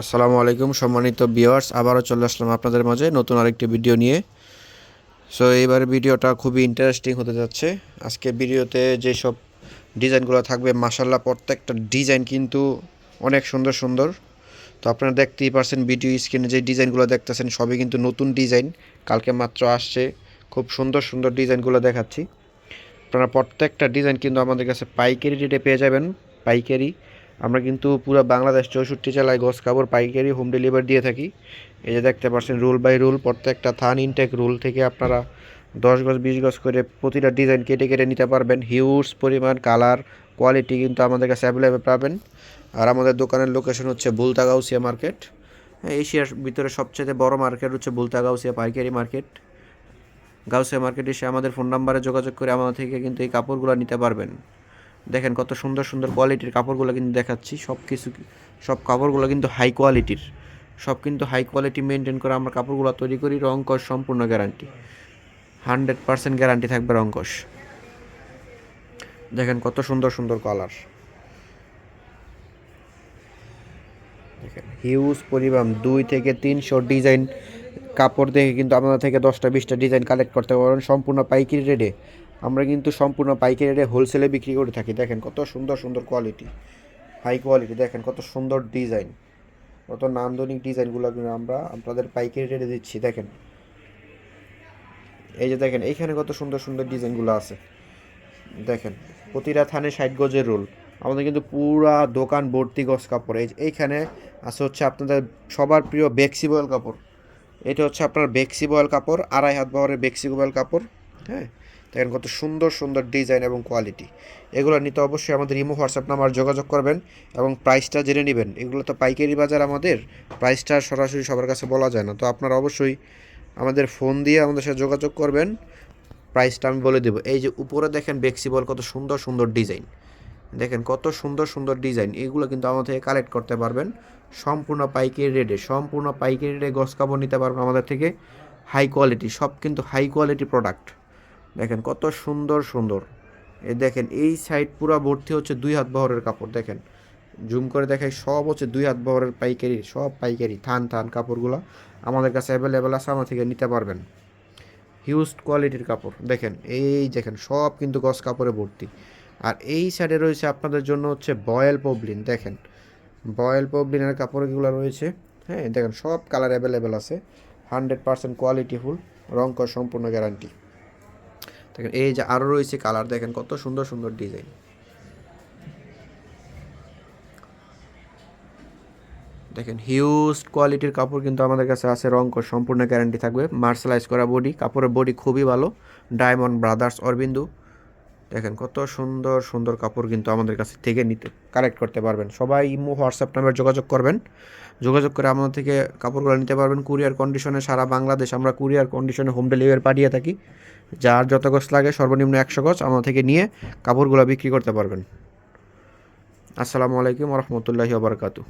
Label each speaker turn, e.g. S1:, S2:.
S1: আসসালামু আলাইকুম সম্মানিত ভিউয়ার্স, আবারও চলে আসলাম আপনাদের মাঝে নতুন আরেকটি ভিডিও নিয়ে। সো এইবার ভিডিওটা খুবই ইন্টারেস্টিং হতে যাচ্ছে। আজকে ভিডিওতে যেসব ডিজাইনগুলো থাকবে মাশাআল্লাহ প্রত্যেকটা ডিজাইন কিন্তু অনেক সুন্দর সুন্দর। তো আপনারা দেখতেই পারছেন ভিডিও স্ক্রিনে যে ডিজাইনগুলো দেখতেছেন সবই কিন্তু নতুন ডিজাইন, কালকে মাত্র আসছে। খুব সুন্দর সুন্দর ডিজাইনগুলো দেখাচ্ছি। আপনারা প্রত্যেকটা ডিজাইন কিন্তু আমাদের কাছে পাইকারি রেটে পেয়ে যাবেন। পাইকারি আমরা কিন্তু পুরো বাংলাদেশ 64 জেলায় গস কাপড় পাইকারি হোম ডেলিভারি দিয়ে থাকি। এই যে দেখতে পাচ্ছেন রুল বাই রুল, প্রত্যেকটা থান ইনটেক রুল থেকে আপনারা 10 গজ 20 গজ করে প্রতিটা ডিজাইন কেটে কেটে নিতে পারবেন। হিউজ পরিমাণ কালার কোয়ালিটি কিন্তু আমাদের কাছে অ্যাভেলেবেল পাবেন। আর আমাদের দোকানের লোকেশন হচ্ছে বুলতা গাউসিয়া মার্কেট। এশিয়ার ভিতরে সবচেয়ে বড় মার্কেট হচ্ছে বুলতা গাউসিয়া পাইকারি মার্কেট। গাউসিয়া মার্কেট এসে আমাদের ফোন নাম্বারে যোগাযোগ করে আমাদের থেকে কিন্তু এই কাপড়গুলো নিতে পারবেন। দেখেন কত সুন্দর সুন্দর কোয়ালিটির কাপড়গুলো কিন্তু দেখাচ্ছি। সব কাপড়গুলো কিন্তু হাই কোয়ালিটির, সব কিন্তু হাই কোয়ালিটি মেনটেন করে আমরা কাপড়গুলো তৈরি করি। রং কস সম্পূর্ণ গ্যারান্টি, 100% গ্যারান্টি থাকবে রং কস। দেখেন কত সুন্দর সুন্দর কালার, দেখেন হিউজ পরিমাণ 2 থেকে 300 ডিজাইন কাপড় দেখে কিন্তু আপনাদের থেকে 10টা 20টা ডিজাইন কালেক্ট করতে পারবেন সম্পূর্ণ পাইকারি রেটে। আমরা কিন্তু সম্পূর্ণ পাইকারি রেটে হোলসেলে বিক্রি করে থাকি। দেখেন কত সুন্দর সুন্দর কোয়ালিটি, হাই কোয়ালিটি। দেখেন কত সুন্দর ডিজাইন, কত নান্দনিক ডিজাইনগুলো কিন্তু আমরা আপনাদের পাইকারি রেটে দিচ্ছি। দেখেন এই যে দেখেন এইখানে কত সুন্দর সুন্দর ডিজাইনগুলো আছে। দেখেন প্রতিটা থানে 60 গজের রোল। আমাদের কিন্তু পুরা দোকান ভর্তি গজ কাপড়। এইখানে আছে হচ্ছে আপনাদের সবার প্রিয় বেক্সি বয়েল কাপড়। এটা হচ্ছে আপনার বেক্সি বয়েল কাপড়, 2.5 হাত বহরের বেক্সি বয়েল কাপড়। হ্যাঁ, দেখেন কত সুন্দর সুন্দর ডিজাইন এবং কোয়ালিটি। এগুলো নিতে অবশ্যই আমাদের ইমো হোয়াটসঅ্যাপ নাম্বার যোগাযোগ করবেন এবং প্রাইসটা জেনে নেবেন। এগুলো তো পাইকারি বাজার, আমাদের প্রাইসটা সরাসরি সবার কাছে বলা যায় না। তো আপনারা অবশ্যই আমাদের ফোন দিয়ে আমাদের সাথে যোগাযোগ করবেন, প্রাইসটা আমি বলে দেবো। এই যে উপরে দেখেন বেক্সি বয়েল, কত সুন্দর সুন্দর ডিজাইন। দেখেন কত সুন্দর সুন্দর ডিজাইন। এগুলো কিন্তু আমাদের থেকে কালেক্ট করতে পারবেন সম্পূর্ণ পাইকারি রেটে। সম্পূর্ণ পাইকারি রেটে গস কাপড় নিতে পারবেন আমাদের থেকে, হাই কোয়ালিটি। সব কিন্তু হাই কোয়ালিটি প্রোডাক্ট। দেখেন কত সুন্দর সুন্দর। এই দেখেন এই সাইড পুরো ভর্তি হচ্ছে 2 হাত বহরের কাপড়। দেখেন জুম করে দেখাই, সব হচ্ছে 2 হাত বহরের পাইকারি, সব পাইকারি। থান থান কাপড়গুলো আমাদের কাছে অ্যাভেলেবেল আছে, আমার থেকে নিতে পারবেন। হিউজ কোয়ালিটির কাপড়। দেখেন এই দেখেন সব কিন্তু গস কাপড়ে ভর্তি। আর এই সাইডে রয়েছে আপনাদের জন্য হচ্ছে বয়েল পবলিন। দেখেন বয়েল পবলিনের কাপড়গুলো রয়েছে। হ্যাঁ, দেখেন সব কালার অ্যাভেলেবেল আছে, 100% কোয়ালিটিফুল, রং কর সম্পূর্ণ গ্যারান্টি। দেখেন এই যে আরও রয়েছে কালার, দেখেন কত সুন্দর সুন্দর ডিজাইন। দেখেন হিউজ কোয়ালিটির কাপড় কিন্তু আমাদের কাছে আছে, রং কর সম্পূর্ণ গ্যারান্টি থাকবে। মার্শালাইজ করা বডি, কাপড়ের বডি খুবই ভালো, ডায়মন্ড ব্রাদার্স অরবিন্দু। দেখেন কত সুন্দর সুন্দর কাপড় কিন্তু আমাদের কাছে থেকে নিতে কালেক্ট করতে পারবেন। সবাই ইমো হোয়াটসঅ্যাপ নাম্বার যোগাযোগ করবেন, যোগাযোগ করে আমাদের থেকে কাপড়গুলো নিতে পারবেন। কুরিয়ার কন্ডিশনে সারা বাংলাদেশ আমরা কুরিয়ার কন্ডিশনে হোম ডেলিভারি পাঠিয়ে থাকি। যার যত গজ লাগে সর্বনিম্ন 100 গজ আমাদের থেকে নিয়ে কাপড়গুলো বিক্রি করতে পারবেন। আসসালামু আলাইকুম ওয়া রাহমাতুল্লাহি ওয়া বারাকাতুহু।